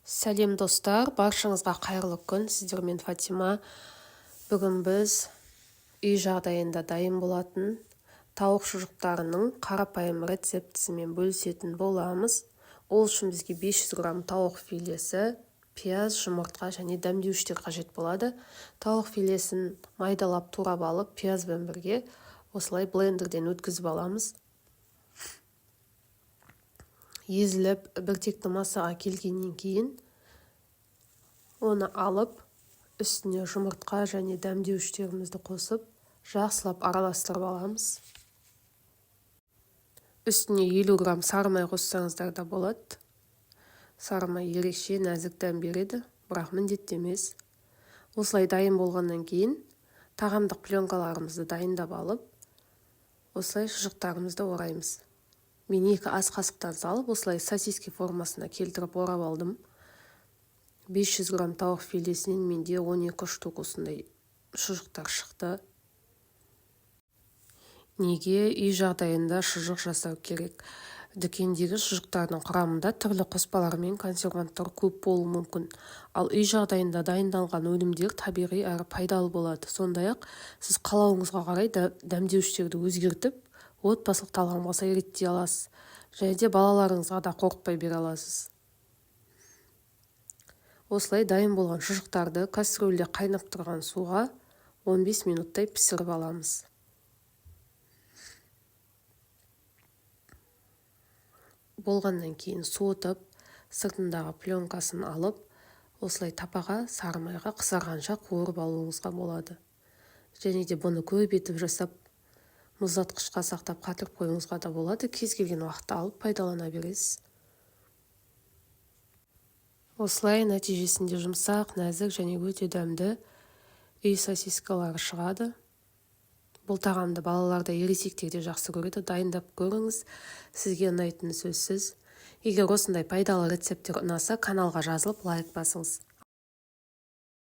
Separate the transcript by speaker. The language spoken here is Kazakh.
Speaker 1: Сәлем достар, баршаңызға қайырлы күн. Сіздермен Фатима. Бүгін біз үй жағдайында дайын болатын тауық шұжықтарының қарапайым рецептісімен бөлісетін боламыз. Ол үшін бізге 500 грамм тауық филесі, пияз, жұмыртқа және дәмдеуіштер қажет болады. Тауық филесін майдалап турап алып, пиязбен бірге осылай блендерден өткізіп аламыз. Езіліп, біртекті массаға келгеннен кейін оны алып, үстіне жұмыртқа және дәмдеуіштерімізді қосып, жақсылап араластырып аламыз. Үстіне 50 грамм сары май қоссаңыздар да болады. Сары май ерекше нәзік дәм береді, бірақ міндетті емес. Осылай дайын болғаннан кейін тағамдық пленкаларымызды дайындап алып, осылай шұжықтарымызды ораймыз. Мен 2 ас қасықтан салып, осылай сосиски формасына келтіріп орап алдым. 500 грамм тауық филесінен менде 12 штук осындай шұжықтар шықты. Неге үй жағдайында шұжық жасау керек? Дүкендегі шұжықтардың құрамында түрлі қоспалар мен консерванттар көп болуы мүмкін. Ал үй жағдайында дайындалған өнімдер табиғи әрі пайдалы болады. Сондай-ақ сіз қалауыңызға қарай дәмдеуіштерді өзгертіп, отбасылық талғамға сай реттей аласыз. Және де балаларыңызға да қорқытпай бере аласыз. Осылай дайын болған шұжықтарды кастрөлде қайнап тұрған суға 15 минуттай пісіріп аламыз. Болғаннан кейін суытып, сыртындағы пленкасын алып, осылай тапаға сары майға қызарғанша қуырып алуыңызға болады. Және де бұны көп етіп жасап, мұздатқышқа сақтап қатырып қоюыңызға да болады. Кез келген уақытта алып пайдалана бересіз. Осылай нәтижесінде жұмсақ, нәзік және өте дәмді үй сосискалары шығады. Бұл тағамды балаларда ересектер де жақсы көреді. Дайындап көріңіз, сізге ұнайтыны сөзсіз. Егер осындай пайдалы рецепттер ұнаса, каналға жазылып лайк басыңыз.